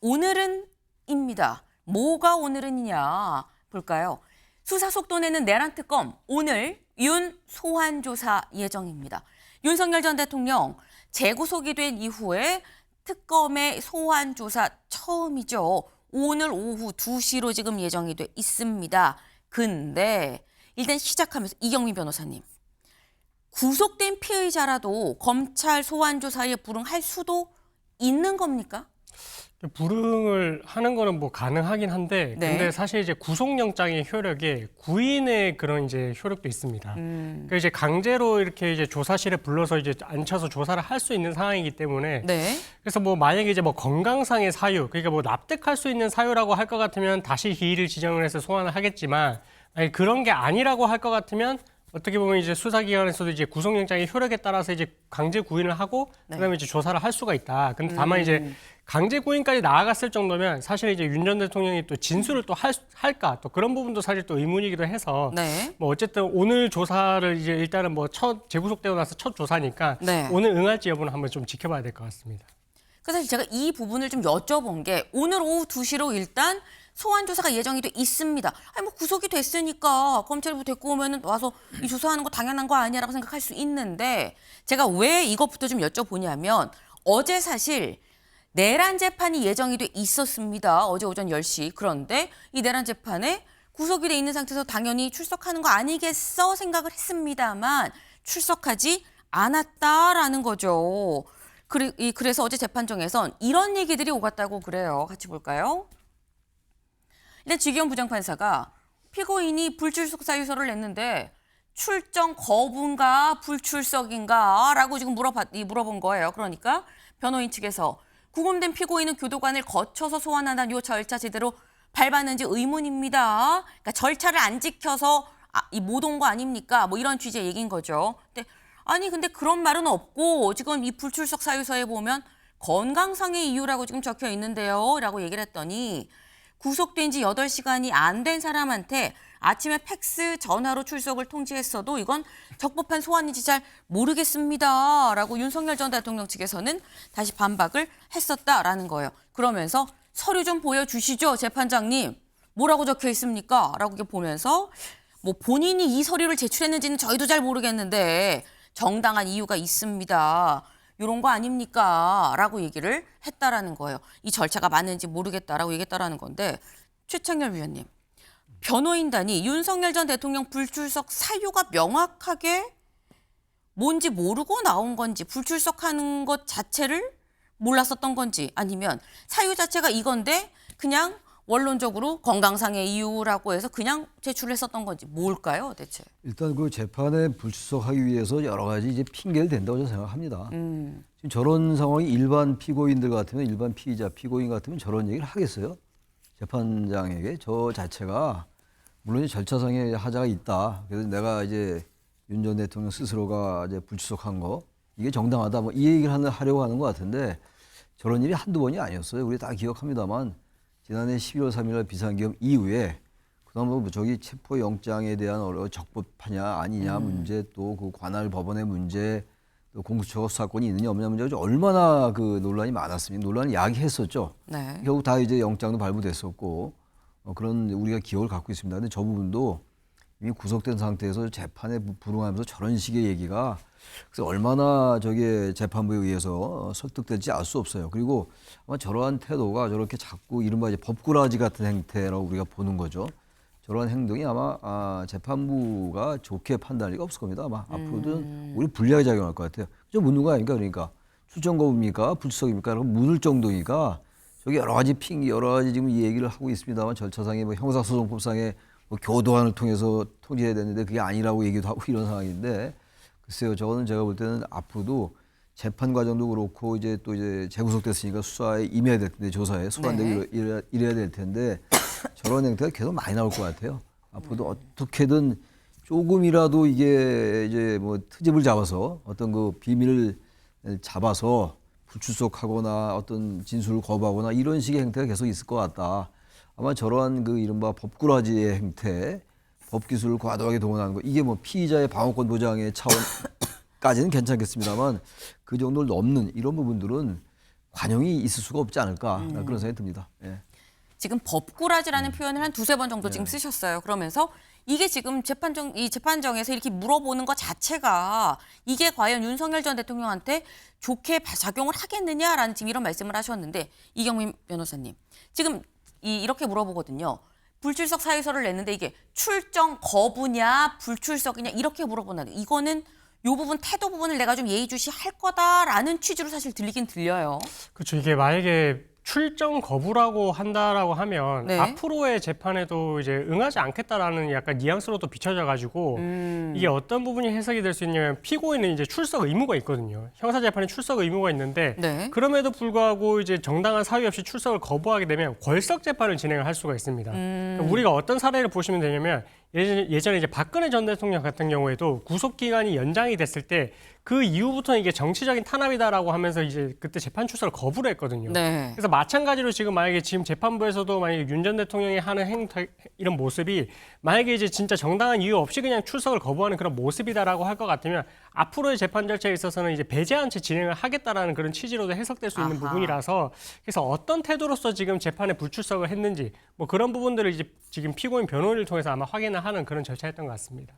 오늘은입니다. 뭐가 오늘은이냐 볼까요? 수사 속도 내는 내란 특검 오늘 윤 소환 조사 예정입니다. 윤석열 전 대통령 재구속이 된 이후에 특검의 소환 조사 처음이죠. 오늘 오후 2시로 지금 예정이 돼 있습니다. 근데 일단 시작하면서 이경민 변호사님. 구속된 피의자라도 검찰 소환 조사에 불응할 수도 있는 겁니까? 불응을 하는 거는 뭐 가능하긴 한데, 네. 근데 사실 이제 구속영장의 효력에 구인의 그런 이제 효력도 있습니다. 그러니까 이제 강제로 이렇게 이제 조사실에 불러서 이제 앉혀서 조사를 할 수 있는 상황이기 때문에, 네. 그래서 뭐 만약에 이제 뭐 건강상의 사유, 그러니까 뭐 납득할 수 있는 사유라고 할 것 같으면 다시 기일을 지정을 해서 소환을 하겠지만, 아니 그런 게 아니라고 할 것 같으면 어떻게 보면 이제 수사기관에서도 이제 구속영장의 효력에 따라서 이제 강제 구인을 하고 네. 그다음에 이제 조사를 할 수가 있다. 근데 다만 이제 강제 구인까지 나아갔을 정도면 사실 이제 윤 전 대통령이 또 진술을 또 할까 또 그런 부분도 사실 또 의문이기도 해서 네. 뭐 어쨌든 오늘 조사를 이제 일단은 뭐 첫 재구속되고 나서 첫 조사니까 네. 오늘 응할지 여부는 한번 좀 지켜봐야 될 것 같습니다. 그 사실 제가 이 부분을 좀 여쭤본 게 오늘 오후 2시로 일단 소환 조사가 예정이 돼 있습니다. 아니 뭐 구속이 됐으니까 검찰부 데리고 오면은 와서 이 조사하는 거 당연한 거 아니야라고 생각할 수 있는데 제가 왜 이것부터 좀 여쭤보냐면 어제 사실 내란 재판이 예정이 돼 있었습니다. 어제 오전 10시. 그런데 이 내란 재판에 구속이 돼 있는 상태에서 당연히 출석하는 거 아니겠어 생각을 했습니다만 출석하지 않았다라는 거죠. 그래서 어제 재판정에선 이런 얘기들이 오갔다고 그래요. 같이 볼까요? 일단 지기현 부장판사가 피고인이 불출석 사유서를 냈는데 출정 거부인가 불출석인가 라고 지금 물어본 거예요. 그러니까 변호인 측에서 구금된 피고인은 교도관을 거쳐서 소환한다는 이 절차 제대로 밟았는지 의문입니다. 그러니까 절차를 안 지켜서 못 온 거 아닙니까? 뭐 이런 취지의 얘기인 거죠. 근데 그런 말은 없고 지금 이 불출석 사유서에 보면 건강상의 이유라고 지금 적혀 있는데요. 라고 얘기를 했더니 구속된 지 8시간이 안 된 사람한테 아침에 팩스 전화로 출석을 통지했어도 이건 적법한 소환인지 잘 모르겠습니다. 라고 윤석열 전 대통령 측에서는 다시 반박을 했었다라는 거예요. 그러면서 서류 좀 보여주시죠, 재판장님. 뭐라고 적혀 있습니까? 라고 보면서 뭐 본인이 이 서류를 제출했는지는 저희도 잘 모르겠는데 정당한 이유가 있습니다. 이런 거 아닙니까? 라고 얘기를 했다라는 거예요. 이 절차가 맞는지 모르겠다라고 얘기했다라는 건데 최창렬 위원님, 변호인단이 윤석열 전 대통령 불출석 사유가 명확하게 뭔지 모르고 나온 건지 불출석하는 것 자체를 몰랐었던 건지 아니면 사유 자체가 이건데 그냥 원론적으로 건강상의 이유라고 해서 그냥 제출을 했었던 건지 뭘까요, 대체? 일단 그 재판에 불출석하기 위해서 여러 가지 이제 핑계를 댄다고 저는 생각합니다. 지금 저런 상황이 일반 피고인들 같으면 일반 피의자, 피고인 같으면 저런 얘기를 하겠어요? 재판장에게 저 자체가 물론 절차상의 하자가 있다. 그래서 내가 이제 윤 전 대통령 스스로가 이제 불출석한 거 이게 정당하다. 뭐 이 얘기를 하려고 하는 것 같은데 저런 일이 한두 번이 아니었어요. 우리 다 기억합니다만 지난해 12월 3일 비상계엄 이후에 그다음 뭐 저기 체포영장에 대한 적법하냐 아니냐 문제 또 그 관할 법원의 문제 또 공수처 수사권이 있느냐 없느냐 문제가 얼마나 그 논란이 많았습니까? 논란을 야기했었죠. 네. 결국 다 이제 영장도 발부됐었고 그런 우리가 기억을 갖고 있습니다. 근데 저 부분도 이미 구속된 상태에서 재판에 불응하면서 저런 식의 얘기가 그래서 얼마나 저게 재판부에 의해서 설득될지 알 수 없어요. 그리고 아마 저러한 태도가 저렇게 자꾸 이른바 이제 법꾸라지 같은 행태라고 우리가 보는 거죠. 저러한 행동이 아마 재판부가 좋게 판단할 리가 없을 겁니다. 아마 앞으로는 우리 불리하게 작용할 것 같아요. 저 묻는 거 아닙니까? 그러니까 출정 거부입니까? 불출석입니까? 라고 묻을 정도니까 저기 여러 가지 지금 이 얘기를 하고 있습니다만 절차상의 뭐 형사소송법상의 뭐 교도관을 통해서 통지해야 되는데 그게 아니라고 얘기도 하고 이런 상황인데 글쎄요, 저거는 제가 볼 때는 앞으로도 재판 과정도 그렇고 이제 또 이제 재구속됐으니까 수사에 임해야 될 텐데 조사에 소환되고 이래야 될 텐데 저런 행태가 계속 많이 나올 것 같아요. 앞으로도 어떻게든 조금이라도 이게 이제 뭐 트집을 잡아서 어떤 그 비밀을 잡아서 불출석하거나 어떤 진술을 거부하거나 이런 식의 행태가 계속 있을 것 같다. 아마 저러한 그 이른바 법꾸라지의 행태, 법기술을 과도하게 동원하는 거 이게 뭐 피의자의 방어권 보장의 차원까지는 괜찮겠습니다만 그 정도를 넘는 이런 부분들은 관용이 있을 수가 없지 않을까 그런 생각이 듭니다. 예. 지금 법꾸라지라는 표현을 한 두세 번 정도 지금 쓰셨어요. 그러면서 이게 지금 이 재판정에서 이렇게 물어보는 것 자체가 이게 과연 윤석열 전 대통령한테 좋게 작용을 하겠느냐라는 지금 이런 말씀을 하셨는데 이경민 변호사님 지금 이렇게 물어보거든요. 불출석 사유서를 냈는데 이게 출정 거부냐 불출석이냐 이렇게 물어보는데 이거는 요 부분 태도 부분을 내가 좀 예의주시할 거다라는 취지로 사실 들리긴 들려요. 그렇죠. 이게 만약에 출정 거부라고 한다라고 하면 네. 앞으로의 재판에도 이제 응하지 않겠다라는 약간 뉘앙스로도 비춰져 가지고 이게 어떤 부분이 해석이 될 수 있냐면 피고인은 이제 출석 의무가 있거든요. 형사 재판에 출석 의무가 있는데 네. 그럼에도 불구하고 이제 정당한 사유 없이 출석을 거부하게 되면 궐석 재판을 진행을 할 수가 있습니다. 그러니까 우리가 어떤 사례를 보시면 되냐면 예전에 이제 박근혜 전 대통령 같은 경우에도 구속 기간이 연장이 됐을 때 그 이후부터는 이게 정치적인 탄압이다라고 하면서 이제 그때 재판 출석을 거부를 했거든요. 네. 그래서 마찬가지로 지금 만약에 지금 재판부에서도 만약에 윤 전 대통령이 하는 이런 모습이 만약에 이제 진짜 정당한 이유 없이 그냥 출석을 거부하는 그런 모습이다라고 할 것 같으면 앞으로의 재판 절차에 있어서는 이제 배제한 채 진행을 하겠다라는 그런 취지로도 해석될 수 있는 아하. 부분이라서 그래서 어떤 태도로서 지금 재판에 불출석을 했는지 뭐 그런 부분들을 이제 지금 피고인 변호인을 통해서 아마 확인을 하는 그런 절차였던 것 같습니다.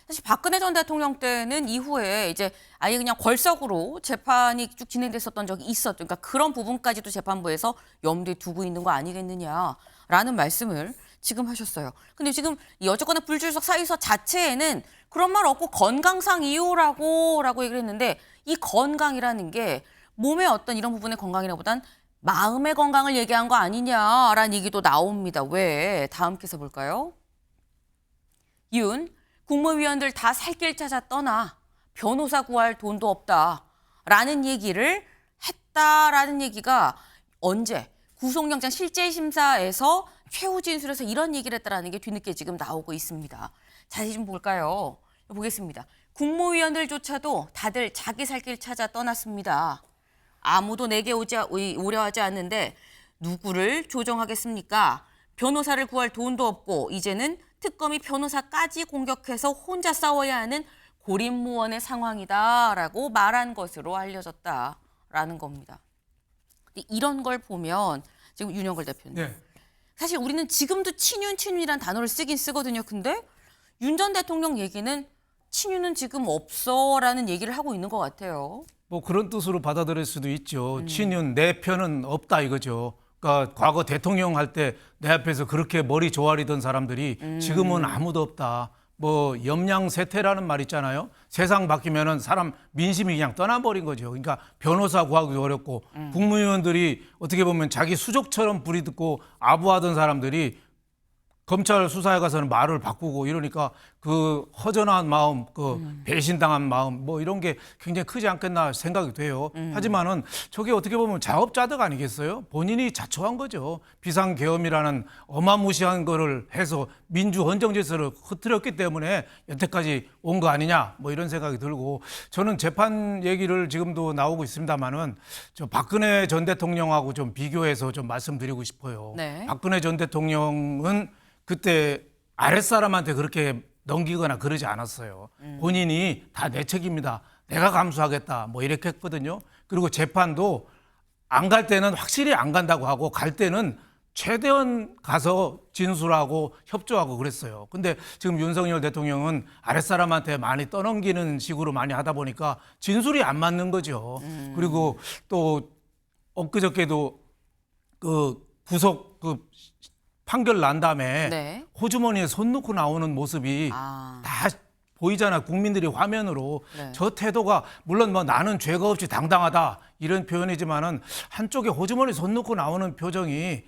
사실 박근혜 전 대통령 때는 이후에 이제 아예 그냥 궐석으로 재판이 쭉 진행됐었던 적이 있었죠. 그러니까 그런 부분까지도 재판부에서 염두에 두고 있는 거 아니겠느냐라는 말씀을 지금 하셨어요. 근데 지금 이 어쨌거나 불출석 사유서 자체에는 그런 말 없고 건강상 이유라고 얘기를 했는데 이 건강이라는 게 몸의 어떤 이런 부분의 건강이라보단 마음의 건강을 얘기한 거 아니냐라는 얘기도 나옵니다. 왜? 다음 께서 볼까요? 윤, 국무위원들 다 살 길 찾아 떠나 변호사 구할 돈도 없다라는 얘기를 했다라는 얘기가 언제? 구속영장 실제심사에서 최후 진술에서 이런 얘기를 했다라는 게 뒤늦게 지금 나오고 있습니다. 자세히 좀 볼까요? 보겠습니다. 국무위원들조차도 다들 자기 살 길 찾아 떠났습니다. 아무도 내게 오려 하지 않는데 누구를 조정하겠습니까? 변호사를 구할 돈도 없고 이제는 특검이 변호사까지 공격해서 혼자 싸워야 하는 고립무원의 상황이다라고 말한 것으로 알려졌다라는 겁니다. 근데 이런 걸 보면 지금 윤영걸 대표님. 네. 사실 우리는 지금도 친윤이란 단어를 쓰긴 쓰거든요. 근데 윤 전 대통령 얘기는 친윤은 지금 없어라는 얘기를 하고 있는 것 같아요. 뭐 그런 뜻으로 받아들일 수도 있죠. 친윤 내 편은 없다 이거죠. 그러니까 과거 대통령 할 때 내 앞에서 그렇게 머리 조아리던 사람들이 지금은 아무도 없다. 뭐 염량세태라는 말 있잖아요. 세상 바뀌면은 사람 민심이 그냥 떠나버린 거죠. 그러니까 변호사 구하기도 어렵고 국무위원들이 어떻게 보면 자기 수족처럼 부리듣고 아부하던 사람들이 검찰 수사에 가서는 말을 바꾸고 이러니까 그 허전한 마음, 그 배신당한 마음 뭐 이런 게 굉장히 크지 않겠나 생각이 돼요. 하지만은 저게 어떻게 보면 자업자득 아니겠어요? 본인이 자초한 거죠. 비상계엄이라는 어마무시한 거를 해서 민주헌정 질서를 흐트렸기 때문에 여태까지 온 거 아니냐 뭐 이런 생각이 들고 저는 재판 얘기를 지금도 나오고 있습니다만은 저 박근혜 전 대통령하고 좀 비교해서 좀 말씀드리고 싶어요. 네. 박근혜 전 대통령은 그때 아랫사람한테 그렇게 넘기거나 그러지 않았어요. 본인이 다 내 책임이다. 내가 감수하겠다. 뭐 이렇게 했거든요. 그리고 재판도 안 갈 때는 확실히 안 간다고 하고 갈 때는 최대한 가서 진술하고 협조하고 그랬어요. 근데 지금 윤석열 대통령은 아랫사람한테 많이 떠넘기는 식으로 많이 하다 보니까 진술이 안 맞는 거죠. 그리고 또 엊그저께도 그 구속 판결 난 다음에 네. 호주머니에 손 넣고 나오는 모습이 다 보이잖아. 국민들이 화면으로. 네. 저 태도가 물론 뭐 나는 죄가 없이 당당하다 이런 표현이지만은 한쪽에 호주머니 손 넣고 나오는 표정이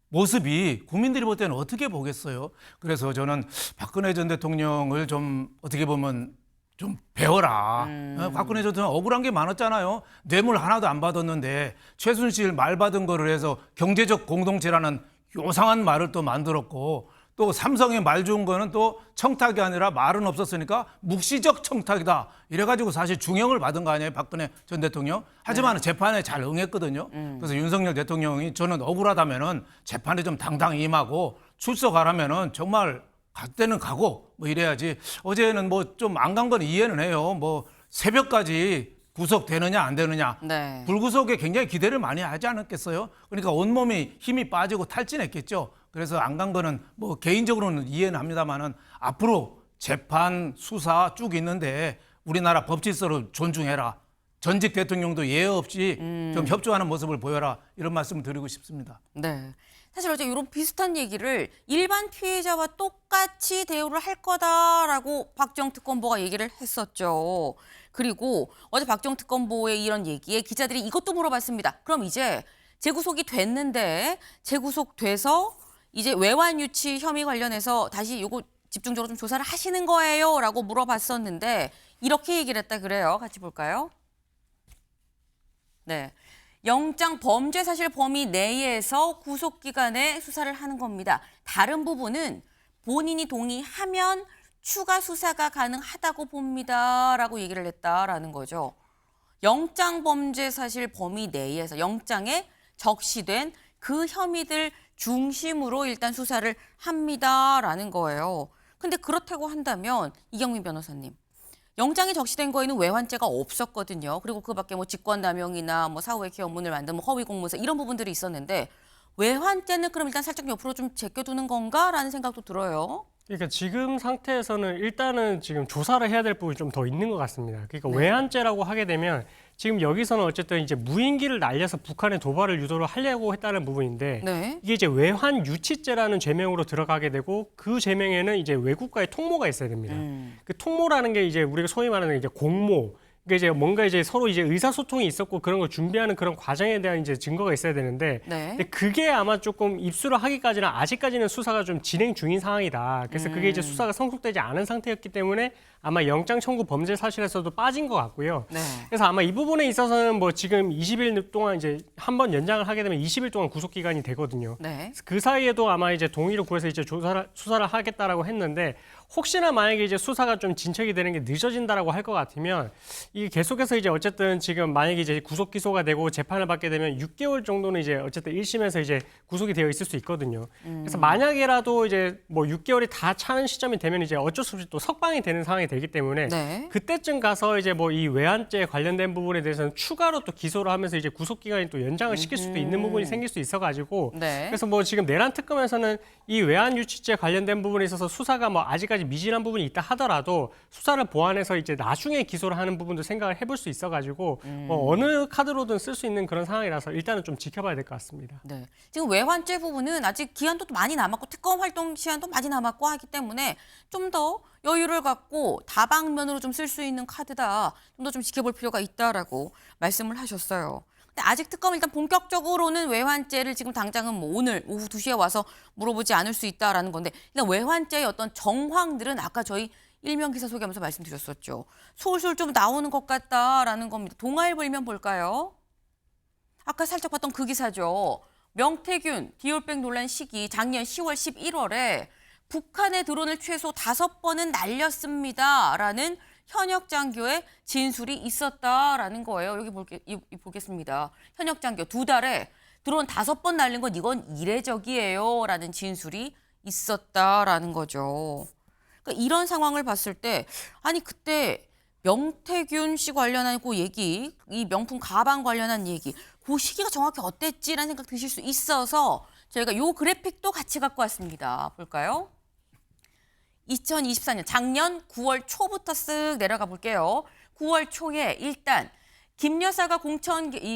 모습이 국민들이 볼 때는 어떻게 보겠어요. 그래서 저는 박근혜 전 대통령을 좀 어떻게 보면 좀 배워라. 박근혜 전 대통령 억울한 게 많았잖아요. 뇌물 하나도 안 받았는데 최순실 말 받은 거를 해서 경제적 공동체라는 요상한 말을 또 만들었고 또 삼성의 말 좋은 거는 또 청탁이 아니라 말은 없었으니까 묵시적 청탁이다. 이래가지고 사실 중형을 받은 거 아니에요. 박근혜 전 대통령. 하지만 재판에 잘 응했거든요. 그래서 윤석열 대통령이 저는 억울하다면은 재판에 좀 당당히 임하고 출석하라면은 정말 갈 때는 가고 뭐 이래야지. 어제는 뭐 좀 안 간 건 이해는 해요. 뭐 새벽까지 구속되느냐 안 되느냐. 네. 불구속에 굉장히 기대를 많이 하지 않았겠어요? 그러니까 온몸이 힘이 빠지고 탈진했겠죠. 그래서 안 간 거는 뭐 개인적으로는 이해는 합니다만은 앞으로 재판 수사 쭉 있는데 우리나라 법 질서를 존중해라. 전직 대통령도 예외 없이 좀 협조하는 모습을 보여라. 이런 말씀을 드리고 싶습니다. 네. 사실 어제 이런 비슷한 얘기를 일반 피해자와 똑같이 대우를 할 거다라고 박정 특검보가 얘기를 했었죠. 그리고 어제 박정 특검보의 이런 얘기에 기자들이 이것도 물어봤습니다. 그럼 이제 재구속이 됐는데 재구속돼서 이제 외환 유치 혐의 관련해서 다시 요거 집중적으로 좀 조사를 하시는 거예요? 라고 물어봤었는데 이렇게 얘기를 했다 그래요. 같이 볼까요? 네. 영장 범죄 사실 범위 내에서 구속 기간에 수사를 하는 겁니다. 다른 부분은 본인이 동의하면 추가 수사가 가능하다고 봅니다라고 얘기를 했다라는 거죠. 영장 범죄 사실 범위 내에서 영장에 적시된 그 혐의들 중심으로 일단 수사를 합니다라는 거예요. 근데 그렇다고 한다면 이경민 변호사님, 영장에 적시된 거에는 외환죄가 없었거든요. 그리고 그밖에 뭐 직권남용이나 뭐 사후에 기업문을 만든 뭐 허위 공문서 이런 부분들이 있었는데 외환죄는 그럼 일단 살짝 옆으로 좀 제껴두는 건가라는 생각도 들어요. 그러니까 지금 상태에서는 일단은 지금 조사를 해야 될 부분이 좀 더 있는 것 같습니다. 그러니까 외환죄라고 하게 되면 지금 여기서는 어쨌든 이제 무인기를 날려서 북한에 도발을 유도를 하려고 했다는 부분인데 네. 이게 이제 외환 유치죄라는 죄명으로 들어가게 되고 그 죄명에는 이제 외국과의 통모가 있어야 됩니다. 그 통모라는 게 이제 우리가 소위 말하는 이제 공모. 그러니까 이제 뭔가 이제 서로 이제 의사소통이 있었고 그런 걸 준비하는 그런 과정에 대한 이제 증거가 있어야 되는데 네. 근데 그게 아마 조금 입수를 하기까지는 아직까지는 수사가 좀 진행 중인 상황이다. 그래서 그게 이제 수사가 성숙되지 않은 상태였기 때문에 아마 영장 청구 범죄 사실에서도 빠진 것 같고요. 네. 그래서 아마 이 부분에 있어서는 뭐 지금 20일 동안 이제 한 번 연장을 하게 되면 20일 동안 구속 기간이 되거든요. 네. 그래서 그 사이에도 아마 이제 동의를 구해서 이제 수사를 하겠다라고 했는데 혹시나 만약에 이제 수사가 좀 진척이 되는 게 늦어진다라고 할 것 같으면 이게 계속해서 이제 어쨌든 지금 만약에 이제 구속 기소가 되고 재판을 받게 되면 6개월 정도는 이제 어쨌든 1심에서 이제 구속이 되어 있을 수 있거든요. 그래서 만약에라도 이제 뭐 6개월이 다 차는 시점이 되면 이제 어쩔 수 없이 또 석방이 되는 상황이 되기 때문에 네. 그때쯤 가서 이제 뭐 이 외환죄 관련된 부분에 대해서는 추가로 또 기소를 하면서 이제 구속 기간이 또 연장을 시킬 수도 있는 부분이 생길 수 있어가지고 네. 그래서 뭐 지금 내란 특검에서는 이 외환 유치죄 관련된 부분에 있어서 수사가 뭐 아직까지 미진한 부분이 있다 하더라도 수사를 보완해서 이제 나중에 기소를 하는 부분도 생각을 해볼 수 있어가지고 뭐 어느 카드로든 쓸 수 있는 그런 상황이라서 일단은 좀 지켜봐야 될 것 같습니다. 네. 지금 외환죄 부분은 아직 기한도 또 많이 남았고 특검 활동 시한도 많이 남았고 하기 때문에 좀 더 여유를 갖고 다방면으로 좀 쓸 수 있는 카드다. 좀 더 좀 지켜볼 필요가 있다라고 말씀을 하셨어요. 근데 아직 특검 일단 본격적으로는 외환죄를 지금 당장은 뭐 오늘 오후 2시에 와서 물어보지 않을 수 있다라는 건데 일단 외환죄의 어떤 정황들은 아까 저희 일면 기사 소개하면서 말씀드렸었죠. 솔솔 좀 나오는 것 같다라는 겁니다. 동아일보 일면 볼까요? 아까 살짝 봤던 그 기사죠. 명태균 디올백 논란 시기 작년 10월 11월에 북한의 드론을 최소 5번은 날렸습니다라는 현역 장교의 진술이 있었다라는 거예요. 여기 보겠습니다. 현역 장교 2달에 드론 5번 날린 건 이건 이례적이에요라는 진술이 있었다라는 거죠. 그러니까 이런 상황을 봤을 때 아니 그때 명태균 씨 관련한 그 얘기, 이 명품 가방 관련한 얘기, 그 시기가 정확히 어땠지라는 생각 드실 수 있어서 저희가 요 그래픽도 같이 갖고 왔습니다. 볼까요? 2024년 작년 9월 초부터 쓱 내려가 볼게요. 9월 초에 일단 김 여사가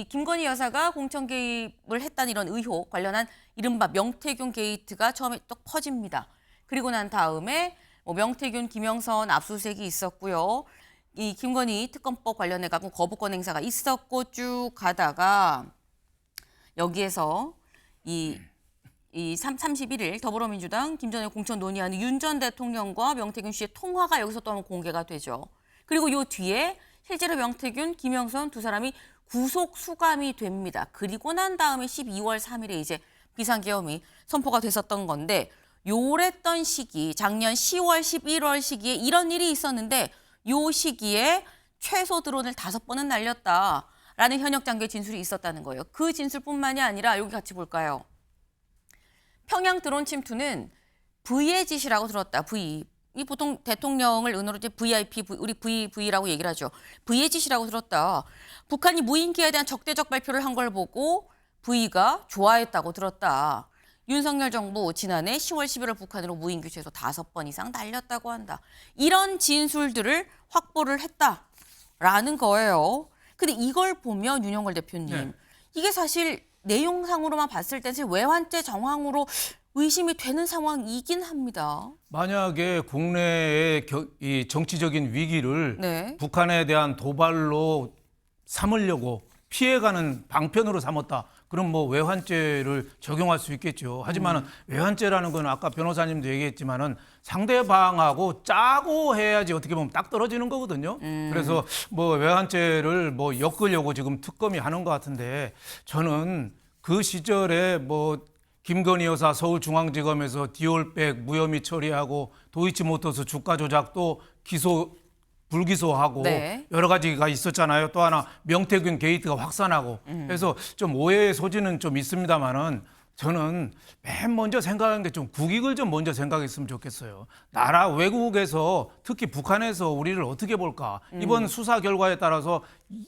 김건희 여사가 공천 개입을 했다는 이런 의혹 관련한 이른바 명태균 게이트가 처음에 또 퍼집니다. 그리고 난 다음에 뭐 명태균, 김영선 압수수색이 있었고요. 이 김건희 특검법 관련해 갖고 거부권 행사가 있었고 쭉 가다가 여기에서 이 31일 더불어민주당 김 전 의원 공천 논의하는 윤 전 대통령과 명태균 씨의 통화가 여기서 또 한번 공개가 되죠. 그리고 요 뒤에 실제로 명태균, 김영선 두 사람이 구속 수감이 됩니다. 그리고 난 다음에 12월 3일에 이제 비상계엄이 선포가 됐었던 건데 요랬던 시기, 작년 10월, 11월 시기에 이런 일이 있었는데 요 시기에 최소 드론을 5번은 날렸다라는 현역 장교의 진술이 있었다는 거예요. 그 진술뿐만이 아니라 여기 같이 볼까요? 평양 드론 침투는 V의 짓이라고 들었다. V. 이 보통 대통령을 은어로 이제 VIP, 우리 VV라고 얘기를 하죠. V의 짓이라고 들었다. 북한이 무인기에 대한 적대적 발표를 한 걸 보고 V가 좋아했다고 들었다. 윤석열 정부 지난해 10월 11월 북한으로 무인기 최소 5번 이상 날렸다고 한다. 이런 진술들을 확보를 했다라는 거예요. 근데 이걸 보면 윤영걸 대표님, 네. 이게 사실 내용상으로만 봤을 때 외환죄 정황으로 의심이 되는 상황이긴 합니다. 만약에 국내의 이 정치적인 위기를 네. 북한에 대한 도발로 삼으려고 피해가는 방편으로 삼았다. 그럼 뭐 외환죄를 적용할 수 있겠죠. 하지만은 외환죄라는 건 아까 변호사님도 얘기했지만은 상대방하고 짜고 해야지 어떻게 보면 딱 떨어지는 거거든요. 그래서 뭐 외환죄를 뭐 엮으려고 지금 특검이 하는 것 같은데 저는 그 시절에 뭐 김건희 여사 서울중앙지검에서 디올백 무혐의 처리하고 도이치모터스 주가 조작도 불기소하고 네. 여러 가지가 있었잖아요. 또 하나 명태균 게이트가 확산하고 그래서 좀 오해의 소지는 좀 있습니다만은 저는 맨 먼저 생각하는 게 좀 국익을 좀 먼저 생각했으면 좋겠어요. 나라 외국에서 특히 북한에서 우리를 어떻게 볼까? 이번 수사 결과에 따라서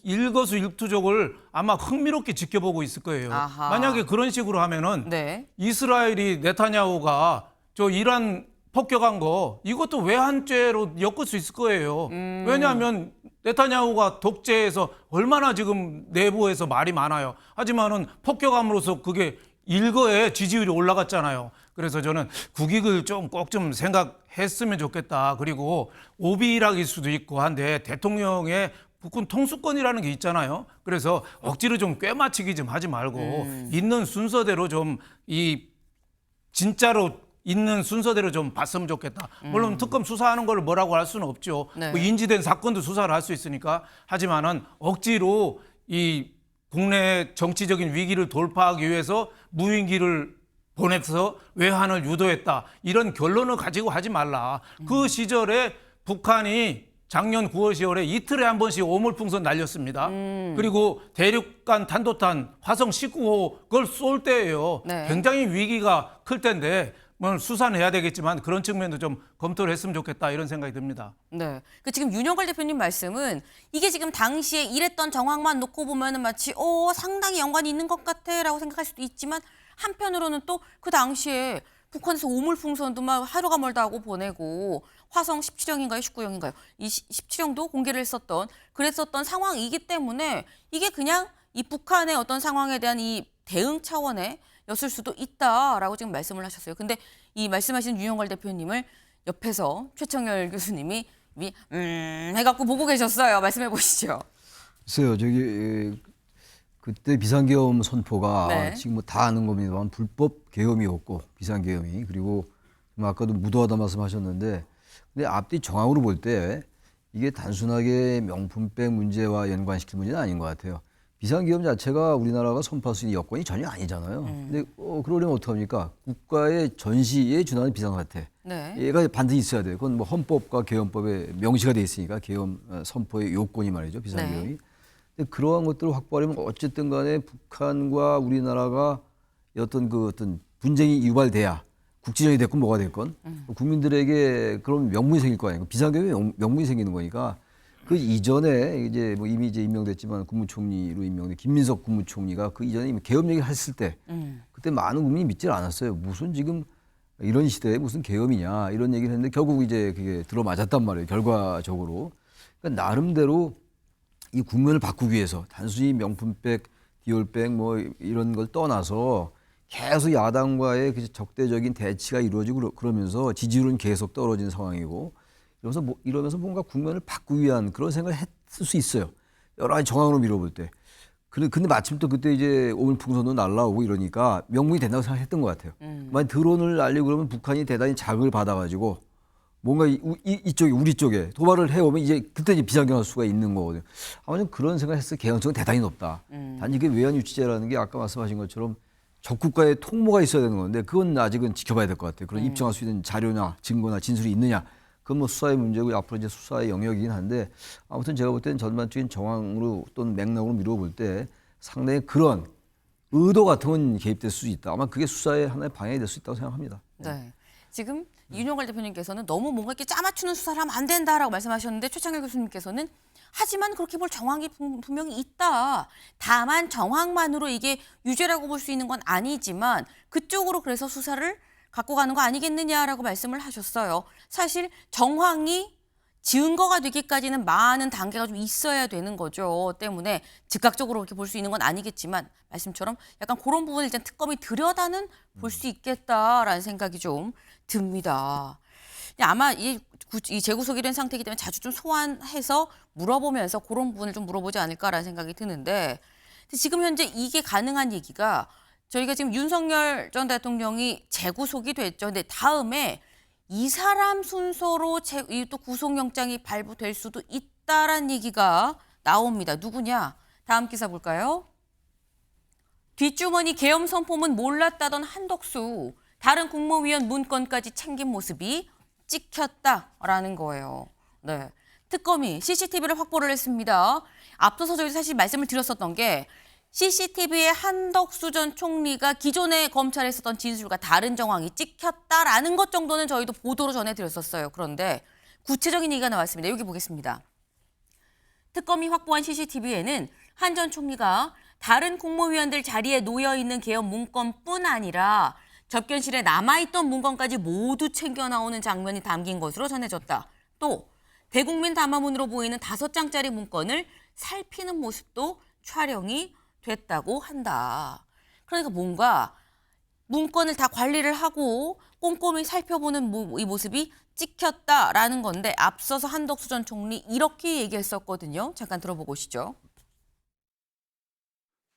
일거수일투족을 아마 흥미롭게 지켜보고 있을 거예요. 아하. 만약에 그런 식으로 하면은 네. 이스라엘이 네타냐후가 저 이란 폭격한 거 이것도 외환죄로 엮을 수 있을 거예요. 왜냐하면 네타냐후가 독재에서 얼마나 지금 내부에서 말이 많아요. 하지만은 폭격함으로써 그게 일거에 지지율이 올라갔잖아요. 그래서 저는 국익을 좀 꼭 좀 생각했으면 좋겠다. 그리고 오비락일 수도 있고 한데 대통령의 국군 통수권이라는 게 있잖아요. 그래서 억지로 좀 꿰맞추기 좀 하지 말고 있는 순서대로 좀 진짜로 있는 순서대로 좀 봤으면 좋겠다. 물론 특검 수사하는 걸 뭐라고 할 수는 없죠. 네. 뭐 인지된 사건도 수사를 할 수 있으니까. 하지만은 억지로 이 국내 정치적인 위기를 돌파하기 위해서 무인기를 보내서 외환을 유도했다. 이런 결론을 가지고 하지 말라. 그 시절에 북한이 작년 9월, 10월에 이틀에 한 번씩 오물풍선 날렸습니다. 그리고 대륙간 탄도탄 화성 19호 그걸 쏠 때예요. 네. 굉장히 위기가 클 때인데 뭐 수사는 해야 되겠지만 그런 측면도 좀 검토를 했으면 좋겠다 이런 생각이 듭니다. 네. 그 지금 윤영걸 대표님 말씀은 이게 지금 당시에 이랬던 정황만 놓고 보면은 마치 상당히 연관이 있는 것 같아라고 생각할 수도 있지만 한편으로는 또 그 당시에 북한에서 오물풍선도 막 하루가 멀다 하고 보내고 화성 17형인가요? 19형인가요? 이 17형도 공개를 그랬었던 상황이기 때문에 이게 그냥 이 북한의 어떤 상황에 대한 이 대응 차원의 였을 수도 있다라고 지금 말씀을 하셨어요. 근데 이 말씀하신 윤영걸 대표님을 옆에서 최청열 교수님이 해갖고 보고 계셨어요. 말씀해 보시죠. 글쎄요, 그때 비상계엄 선포가 네. 지금 뭐 다 아는 겁니다만 불법 계엄이었고 비상계엄이 그리고 아까도 무도하다 말씀하셨는데 근데 앞뒤 정황으로 볼 때 이게 단순하게 명품백 문제와 연관시킬 문제는 아닌 것 같아요. 비상계엄 자체가 우리나라가 선포할 수 있는 여건이 전혀 아니잖아요. 근데 그러려면 어떡합니까? 국가의 전시에 준하는 비상사태. 네. 얘가 반드시 있어야 돼요. 그건 뭐 헌법과 계엄법에 명시가 돼 있으니까 계엄 선포의 요건이 말이죠. 비상계엄이. 네. 근데 그러한 것들을 확보하려면 어쨌든 간에 북한과 우리나라가 어떤 분쟁이 유발돼야 국지전이 됐건 뭐가 됐건 국민들에게 그런 명분이 생길 거 아니에요. 비상계엄이 명분이 생기는 거니까 그 이전에 이제 뭐 이미 이제 임명됐지만 국무총리로 임명된 김민석 국무총리가 그 이전에 이미 계엄 얘기를 했을 때 그때 많은 국민이 믿질 않았어요. 무슨 지금 이런 시대에 무슨 계엄이냐 이런 얘기를 했는데 결국 이제 그게 들어맞았단 말이에요. 결과적으로. 그러니까 나름대로 이 국면을 바꾸기 위해서 단순히 명품백, 디올백 뭐 이런 걸 떠나서 계속 야당과의 그 적대적인 대치가 이루어지고 그러면서 지지율은 계속 떨어진 상황이고 이러면서 뭔가 국면을 바꾸기 위한 그런 생각을 했을 수 있어요. 여러 가지 정황으로 밀어볼 때. 근데 마침 또 그때 이제 오물풍선도 날라오고 이러니까 명분이 된다고 생각했던 것 같아요. 만약 드론을 날리고 그러면 북한이 대단히 자극을 받아가지고 뭔가 이쪽에 우리 쪽에 도발을 해오면 이제 그때 이제 비상경할 수가 있는 거거든요. 아무튼 그런 생각을 했을 개연성은 대단히 높다. 단지 그 외환유치제라는 게 아까 말씀하신 것처럼 적국가의 통모가 있어야 되는 건데 그건 아직은 지켜봐야 될 것 같아요. 그런 입증할 수 있는 자료나 증거나 진술이 있느냐. 그건 뭐 수사의 문제고 앞으로 이제 수사의 영역이긴 한데 아무튼 제가 볼 때는 전반적인 정황으로 또는 맥락으로 미뤄볼 때 상당히 그런 의도 같은 건 개입될 수 있다. 아마 그게 수사의 하나의 방향이 될 수 있다고 생각합니다. 네. 지금 윤영걸 대표님께서는 너무 뭔가 이렇게 짜맞추는 수사를 하면 안 된다라고 말씀하셨는데 최창일 교수님께서는 하지만 그렇게 볼 정황이 분명히 있다. 다만 정황만으로 이게 유죄라고 볼 수 있는 건 아니지만 그쪽으로 그래서 수사를 갖고 가는 거 아니겠느냐라고 말씀을 하셨어요. 사실 정황이 증거가 되기까지는 많은 단계가 좀 있어야 되는 거죠. 때문에 즉각적으로 그렇게 볼 수 있는 건 아니겠지만 말씀처럼 약간 그런 부분을 일단 특검이 들여다는 볼 수 있겠다라는 생각이 좀 듭니다. 아마 이 재구속이 된 상태이기 때문에 자주 좀 소환해서 물어보면서 그런 부분을 좀 물어보지 않을까라는 생각이 드는데 지금 현재 이게 가능한 얘기가 저희가 지금 윤석열 전 대통령이 재구속이 됐죠. 근데 다음에 이 사람 순서로 또 구속영장이 발부될 수도 있다라는 얘기가 나옵니다. 누구냐? 다음 기사 볼까요? 뒷주머니 계엄 선포문 몰랐다던 한덕수. 다른 국무위원 문건까지 챙긴 모습이 찍혔다라는 거예요. 네. 특검이 CCTV를 확보를 했습니다. 앞서서 저희 사실 말씀을 드렸었던 게 CCTV에 한덕수 전 총리가 기존에 검찰에 있었던 진술과 다른 정황이 찍혔다라는 것 정도는 저희도 보도로 전해드렸었어요. 그런데 구체적인 얘기가 나왔습니다. 여기 보겠습니다. 특검이 확보한 CCTV에는 한 전 총리가 다른 국무위원들 자리에 놓여있는 계엄 문건뿐 아니라 접견실에 남아있던 문건까지 모두 챙겨 나오는 장면이 담긴 것으로 전해졌다. 또 대국민 담화문으로 보이는 5장짜리 문건을 살피는 모습도 촬영이 됐다고 한다. 그러니까 뭔가 문건을 다 관리를 하고 꼼꼼히 살펴보는 이 모습이 찍혔다라는 건데 앞서서 한덕수 전 총리 이렇게 얘기했었거든요. 잠깐 들어보고 오시죠.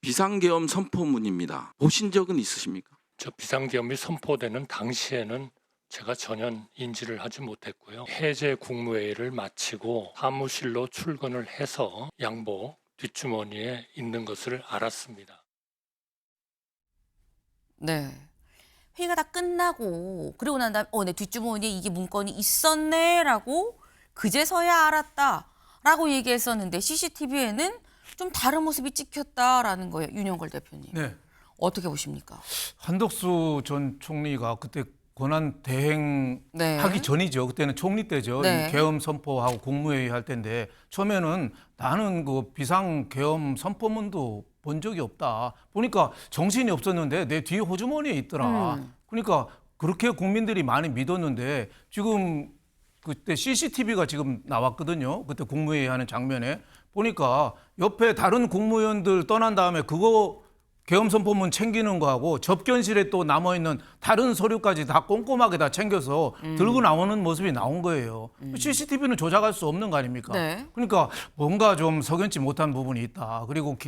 비상계엄 선포문입니다. 보신 적은 있으십니까? 저 비상계엄이 선포되는 당시에는 제가 전혀 인지를 하지 못했고요. 해제 국무회의를 마치고 사무실로 출근을 해서 양복 뒷주머니에 있는 것을 알았습니다. 네. 회의가 다 끝나고 그러고 난 다음에 내 뒷주머니에 이게 문건이 있었네라고 그제서야 알았다라고 얘기했었는데 CCTV에는 좀 다른 모습이 찍혔다라는 거예요. 윤영걸 대표님. 네. 어떻게 보십니까? 한덕수 전 총리가 그때 권한 대행하기 네. 전이죠. 그때는 총리 때죠. 네. 계엄 선포하고 국무회의 할 때인데 처음에는 나는 그 비상 계엄 선포문도 본 적이 없다. 보니까 정신이 없었는데 내 뒤에 호주머니에 있더라. 그러니까 그렇게 국민들이 많이 믿었는데 지금 그때 CCTV가 지금 나왔거든요. 그때 국무회의 하는 장면에 보니까 옆에 다른 국무위원들 떠난 다음에 그거 계엄 선포문 챙기는 거하고 접견실에 또 남아있는 다른 서류까지 다 꼼꼼하게 다 챙겨서 들고 나오는 모습이 나온 거예요. CCTV는 조작할 수 없는 거 아닙니까? 네. 그러니까 뭔가 좀 석연치 못한 부분이 있다. 그리고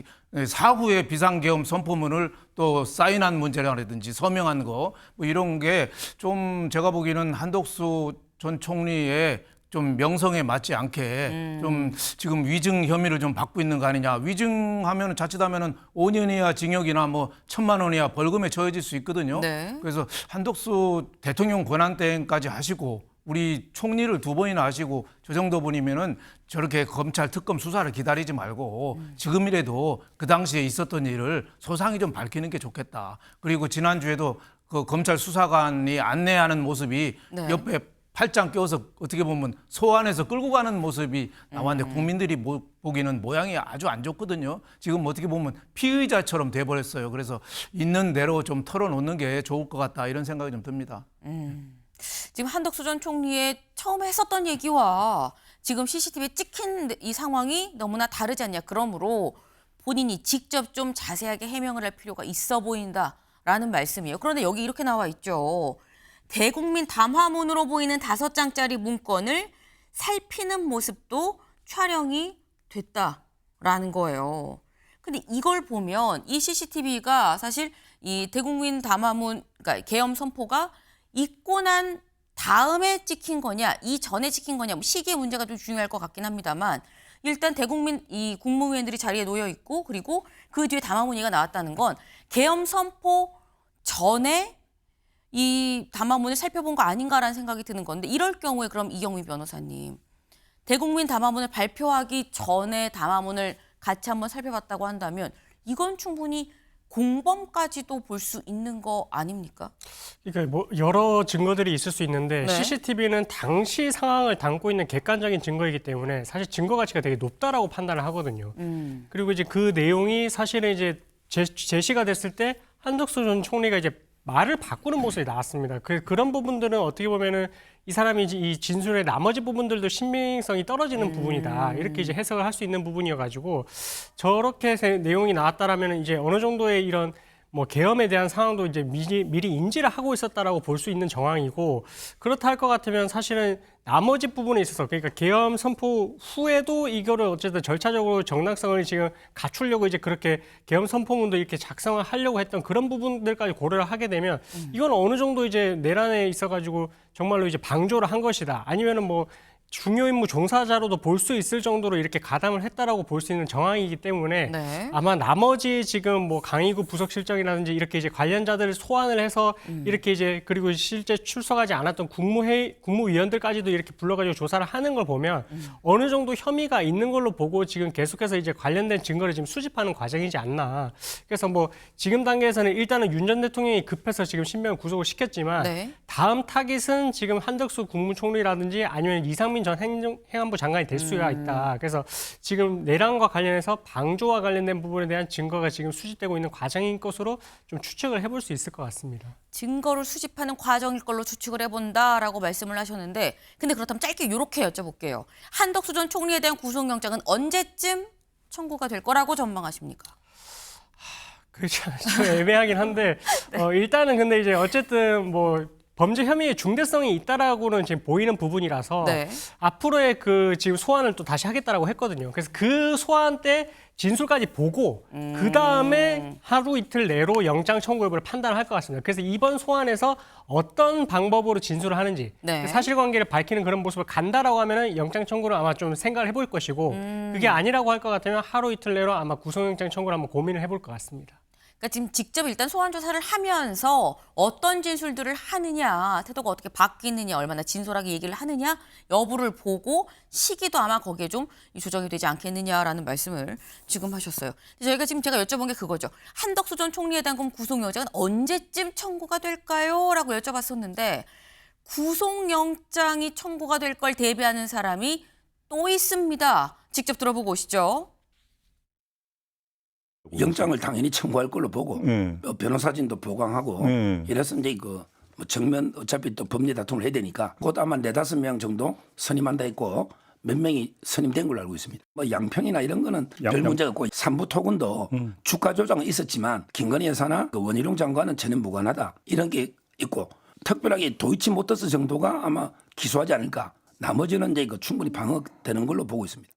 사후에 비상계엄 선포문을 또 사인한 문제라든지 서명한 거 뭐 이런 게 좀 제가 보기에는 한덕수 전 총리의 좀 명성에 맞지 않게 좀 지금 위증 혐의를 좀 받고 있는 거 아니냐. 위증하면 자칫하면은 5년 이하 징역이나 뭐 1,000만 원 이하 벌금에 처해질 수 있거든요. 네. 그래서 한덕수 대통령 권한대행까지 하시고 우리 총리를 2번이나 하시고 저 정도 분이면은 저렇게 검찰 특검 수사를 기다리지 말고 지금이라도 그 당시에 있었던 일을 소상히 좀 밝히는 게 좋겠다. 그리고 지난주에도 그 검찰 수사관이 안내하는 모습이 네. 옆에 팔짱 껴서 어떻게 보면 소환해서 끌고 가는 모습이 나왔는데 국민들이 보기는 모양이 아주 안 좋거든요. 지금 어떻게 보면 피의자처럼 돼버렸어요. 그래서 있는 대로 좀 털어놓는 게 좋을 것 같다 이런 생각이 좀 듭니다. 지금 한덕수 전 총리의 처음에 했었던 얘기와 지금 CCTV에 찍힌 이 상황이 너무나 다르지 않냐. 그러므로 본인이 직접 좀 자세하게 해명을 할 필요가 있어 보인다라는 말씀이에요. 그런데 여기 이렇게 나와 있죠. 대국민 담화문으로 보이는 5장짜리 문건을 살피는 모습도 촬영이 됐다라는 거예요. 근데 이걸 보면 이 CCTV가 사실 이 대국민 담화문, 그러니까 계엄 선포가 있고 난 다음에 찍힌 거냐, 이 전에 찍힌 거냐, 뭐 시기의 문제가 좀 중요할 것 같긴 합니다만 일단 대국민 이 국무위원들이 자리에 놓여 있고 그리고 그 뒤에 담화문의가 나왔다는 건 계엄 선포 전에 이 담화문을 살펴본 거 아닌가라는 생각이 드는 건데 이럴 경우에 그럼 이경미 변호사님 대국민 담화문을 발표하기 전에 담화문을 같이 한번 살펴봤다고 한다면 이건 충분히 공범까지도 볼 수 있는 거 아닙니까? 그러니까 뭐 여러 증거들이 있을 수 있는데 네. CCTV는 당시 상황을 담고 있는 객관적인 증거이기 때문에 사실 증거 가치가 되게 높다라고 판단을 하거든요. 그리고 이제 그 내용이 사실은 이제 제시가 됐을 때 한덕수 전 총리가 이제 말을 바꾸는 모습이 나왔습니다. 그런 부분들은 어떻게 보면은 이 사람이 이 진술의 나머지 부분들도 신빙성이 떨어지는 부분이다. 이렇게 이제 해석을 할 수 있는 부분이어가지고 저렇게 내용이 나왔다라면 이제 어느 정도의 이런 뭐 계엄에 대한 상황도 이제 미리 인지를 하고 있었다라고 볼 수 있는 정황이고 그렇다 할 것 같으면 사실은 나머지 부분에 있어서 그러니까 계엄 선포 후에도 이거를 어쨌든 절차적으로 정당성을 지금 갖추려고 이제 그렇게 계엄 선포문도 이렇게 작성을 하려고 했던 그런 부분들까지 고려를 하게 되면 이건 어느 정도 이제 내란에 있어가지고 정말로 이제 방조를 한 것이다. 아니면은 뭐 중요 임무 종사자로도 볼 수 있을 정도로 이렇게 가담을 했다라고 볼 수 있는 정황이기 때문에 네. 아마 나머지 지금 뭐 강의구 부속실장이라든지 이렇게 이제 관련자들을 소환을 해서 이렇게 이제 그리고 실제 출석하지 않았던 국무위원들까지도 이렇게 불러가지고 조사를 하는 걸 보면 어느 정도 혐의가 있는 걸로 보고 지금 계속해서 이제 관련된 증거를 지금 수집하는 과정이지 않나. 그래서 뭐 지금 단계에서는 일단은 윤 전 대통령이 급해서 지금 신병 구속을 시켰지만 네. 다음 타깃은 지금 한덕수 국무총리라든지 아니면 이상민 전 행안부 장관이 될 수가 있다. 그래서 지금 내란과 관련해서 방조와 관련된 부분에 대한 증거가 지금 수집되고 있는 과정인 것으로 좀 추측을 해볼 수 있을 것 같습니다. 증거를 수집하는 과정일 걸로 추측을 해본다라고 말씀을 하셨는데 근데 그렇다면 짧게 이렇게 여쭤볼게요. 한덕수 전 총리에 대한 구속영장은 언제쯤 청구가 될 거라고 전망하십니까? 그렇죠. 좀 애매하긴 한데 일단은 근데 이제 어쨌든 뭐 범죄 혐의의 중대성이 있다라고는 지금 보이는 부분이라서 네. 앞으로의 그 지금 소환을 또 다시 하겠다라고 했거든요. 그래서 그 소환 때 진술까지 보고 그 다음에 하루 이틀 내로 영장 청구 여부를 판단할 것 같습니다. 그래서 이번 소환에서 어떤 방법으로 진술을 하는지 네. 사실관계를 밝히는 그런 모습을 간다라고 하면은 영장 청구를 아마 좀 생각을 해볼 것이고 그게 아니라고 할 것 같으면 하루 이틀 내로 아마 구속영장 청구를 한번 고민을 해볼 것 같습니다. 그러니까 지금 직접 일단 소환 조사를 하면서 어떤 진술들을 하느냐, 태도가 어떻게 바뀌느냐, 얼마나 진솔하게 얘기를 하느냐 여부를 보고 시기도 아마 거기에 좀 조정이 되지 않겠느냐라는 말씀을 지금 하셨어요. 저희가 지금 제가 여쭤본 게 그거죠. 한덕수 전 총리에 대한 구속영장은 언제쯤 청구가 될까요? 라고 여쭤봤었는데 구속영장이 청구가 될 걸 대비하는 사람이 또 있습니다. 직접 들어보고 오시죠. 영장을 당연히 청구할 걸로 보고 변호사진도 보강하고 이래서 이제 뭐 정면 어차피 또 법리 다툼을 해야 되니까 곧 아마 4-5명 정도 선임한다 했고 몇 명이 선임된 걸로 알고 있습니다. 뭐 양평이나 이런 거는 별 문제가 없고 삼부 토군도 주가 조정은 있었지만 김건희 여사나 그 원희룡 장관은 전혀 무관하다 이런 게 있고 특별하게 도이치모터스 정도가 아마 기소하지 않을까. 나머지는 이제 그 충분히 방어되는 걸로 보고 있습니다.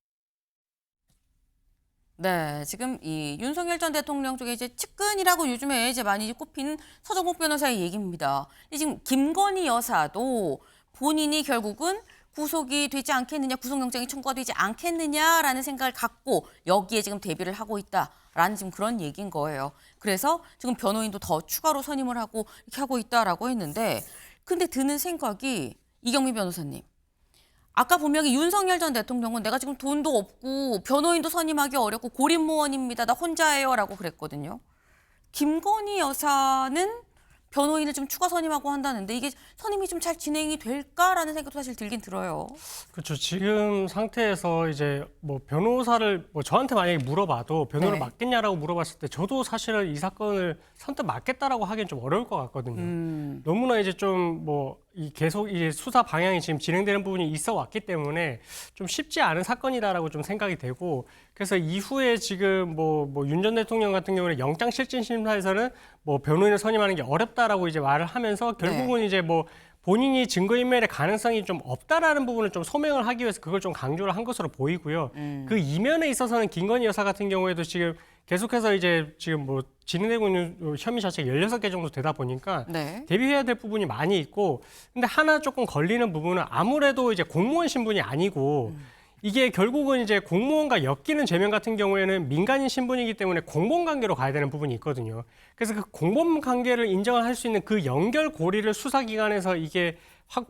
네, 지금 이 윤석열 전 대통령 쪽에 이제 측근이라고 요즘에 이제 많이 꼽히는 서정국 변호사의 얘기입니다. 근데 지금 김건희 여사도 본인이 결국은 구속이 되지 않겠느냐, 구속영장이 청구가 되지 않겠느냐라는 생각을 갖고 여기에 지금 대비를 하고 있다라는 지금 그런 얘기인 거예요. 그래서 지금 변호인도 더 추가로 선임을 하고 이렇게 하고 있다라고 했는데 근데 드는 생각이 이경미 변호사님. 아까 분명히 윤석열 전 대통령은 내가 지금 돈도 없고 변호인도 선임하기 어렵고 고립무원입니다. 나 혼자예요. 라고 그랬거든요. 김건희 여사는 변호인을 좀 추가 선임하고 한다는데 이게 선임이 좀 잘 진행이 될까라는 생각도 사실 들긴 들어요. 그렇죠. 지금 상태에서 이제 뭐 변호사를 뭐 저한테 만약에 물어봐도 변호를 네. 맡겠냐라고 물어봤을 때 저도 사실은 이 사건을 선뜻 맡겠다라고 하기엔 좀 어려울 것 같거든요. 너무나 이제 좀 뭐 이 계속 이제 수사 방향이 지금 진행되는 부분이 있어 왔기 때문에 좀 쉽지 않은 사건이다라고 좀 생각이 되고 그래서 이후에 지금 뭐 윤 전 대통령 같은 경우는 영장실질심사에서는 뭐 변호인을 선임하는 게 어렵다라고 이제 말을 하면서 결국은 이제 뭐 본인이 증거인멸의 가능성이 좀 없다라는 부분을 좀 소명을 하기 위해서 그걸 좀 강조를 한 것으로 보이고요. 그 이면에 있어서는 김건희 여사 같은 경우에도 지금 계속해서 이제 지금 뭐 진행되고 있는 혐의 자체가 16개 정도 되다 보니까 네. 대비해야 될 부분이 많이 있고 근데 하나 조금 걸리는 부분은 아무래도 이제 공무원 신분이 아니고 이게 결국은 이제 공무원과 엮이는 죄명 같은 경우에는 민간인 신분이기 때문에 공범 관계로 가야 되는 부분이 있거든요. 그래서 그 공범 관계를 인정을 할 수 있는 그 연결고리를 수사기관에서 이게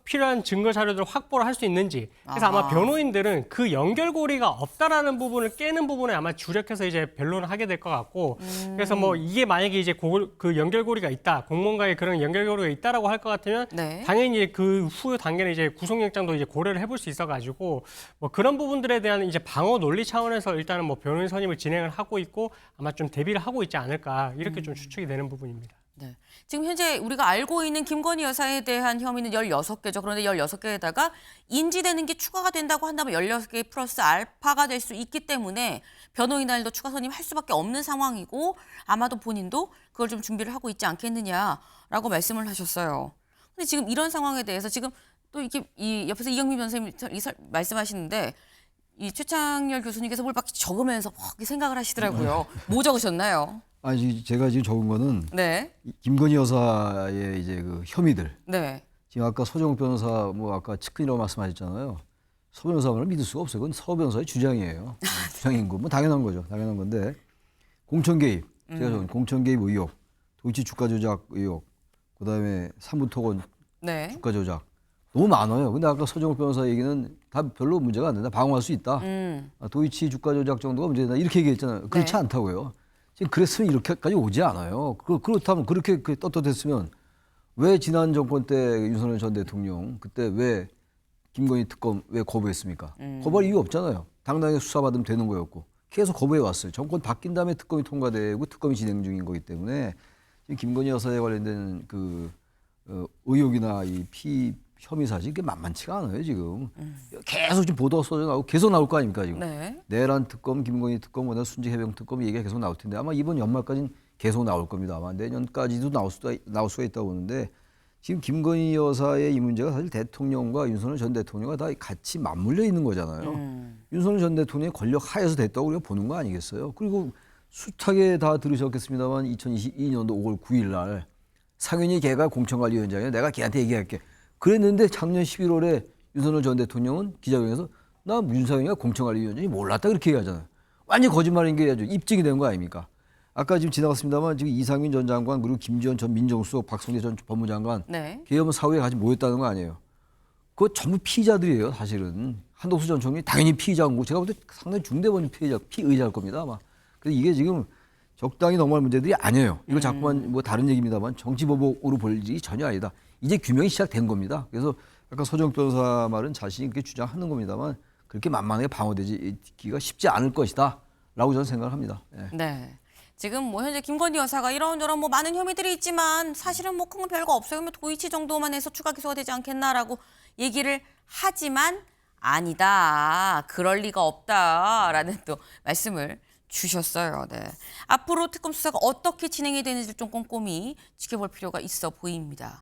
필요한 증거 자료들을 확보를 할 수 있는지. 그래서 아마 변호인들은 그 연결고리가 없다라는 부분을 깨는 부분에 아마 주력해서 이제 변론을 하게 될 것 같고, 그래서 뭐 이게 만약에 이제 그 연결고리가 있다, 공무원과의 그런 연결고리가 있다라고 할 것 같으면 네. 당연히 그 후 단계는 이제 구속영장도 이제 고려를 해볼 수 있어가지고 뭐 그런 부분들에 대한 이제 방어 논리 차원에서 일단은 뭐 변호인 선임을 진행을 하고 있고 아마 좀 대비를 하고 있지 않을까 이렇게 좀 추측이 되는 부분입니다. 네. 지금 현재 우리가 알고 있는 김건희 여사에 대한 혐의는 16개죠. 그런데 16개에다가 인지되는 게 추가가 된다고 한다면 16개 플러스 알파가 될 수 있기 때문에 변호인단도 추가 선임할 수밖에 없는 상황이고 아마도 본인도 그걸 좀 준비를 하고 있지 않겠느냐라고 말씀을 하셨어요. 근데 지금 이런 상황에 대해서 지금 또 이렇게 이 옆에서 이경민 변호사님이 말씀하시는데 이 최창렬 교수님께서 뭘 막 적으면서 막 생각을 하시더라고요. 뭐 적으셨나요? 아니 제가 지금 적은 거는 네. 김건희 여사의 이제 그 혐의들. 네. 지금 아까 서정욱 변호사 뭐 아까 측근이라고 말씀하셨잖아요. 서 변호사를 믿을 수가 없어요. 그건 서 변호사의 주장이에요. 주장인 거 뭐 당연한 거죠. 당연한 건데 공천 개입, 제가 적은 공천 개입 의혹, 도이치 주가 조작 의혹, 그다음에 삼부토건 네. 주가 조작 너무 많아요. 근데 아까 서정욱 변호사 얘기는 다 별로 문제가 안 된다. 방어할 수 있다. 도이치 주가 조작 정도가 문제다. 이렇게 얘기했잖아요. 그렇지 네. 않다고요. 지금 그랬으면 이렇게까지 오지 않아요. 그렇다면 그렇게 떳떳했으면 왜 지난 정권 때 윤석열 전 대통령 그때 왜 김건희 특검 왜 거부했습니까? 거부할 이유 없잖아요. 당당하게 수사받으면 되는 거였고 계속 거부해 왔어요. 정권 바뀐 다음에 특검이 통과되고 특검이 진행 중인 거기 때문에 지금 김건희 여사에 관련된 그 의혹이나 이 혐의 사실 이게 만만치가 않아요 지금. 계속 지금 보도가 쏟아져 나오고 계속 나올 거 아닙니까 지금. 네. 내란 특검, 김건희 특검, 그다음 순직 해병 특검 얘기가 계속 나올 텐데 아마 이번 연말까지는 계속 나올 겁니다. 아마 내년까지도 나올 수가 있다고 보는데 지금 김건희 여사의 이 문제가 사실 대통령과 윤석열 전 대통령과 다 같이 맞물려 있는 거잖아요. 윤석열 전 대통령의 권력 하에서 됐다고 우리가 보는 거 아니겠어요? 그리고 숱하게 다 들으셨겠습니다만 2022년도 5월 9일 날 상윤이 걔가 공천관리위원장이야. 내가 걔한테 얘기할게. 그랬는데 작년 11월에 윤석열 전 대통령은 기자회견에서 나 윤상현이가 공천관리위원장이 몰랐다 그렇게 얘기하잖아요. 완전 거짓말인 게 아주 입증이 된 거 아닙니까? 아까 지금 지나갔습니다만 지금 이상민 전 장관 그리고 김지원 전 민정수석 박성재 전 법무장관 네. 계엄 사후에 같이 모였다는 거 아니에요. 그거 전부 피의자들이에요 사실은. 한덕수 전 총리 당연히 피의자인 거고 제가 볼 때 상당히 중대범죄 피의자일 겁니다 아마. 그래서 이게 지금 적당히 넘어갈 문제들이 아니에요. 이걸 자꾸만 뭐 다른 얘기입니다만 정치보복으로 볼 일이 전혀 아니다. 이제 규명이 시작된 겁니다. 그래서 아까 서정 변호사 말은 자신이 그렇게 주장하는 겁니다만 그렇게 만만하게 방어되기가 쉽지 않을 것이다 라고 저는 생각을 합니다. 예. 네. 지금 뭐 현재 김건희 여사가 이런저런 뭐 많은 혐의들이 있지만 사실은 뭐 큰 건 별거 없어요. 뭐 도이치 정도만 해서 추가 기소가 되지 않겠나라고 얘기를 하지만 아니다. 그럴 리가 없다라는 또 말씀을 주셨어요. 네. 앞으로 특검 수사가 어떻게 진행이 되는지 좀 꼼꼼히 지켜볼 필요가 있어 보입니다.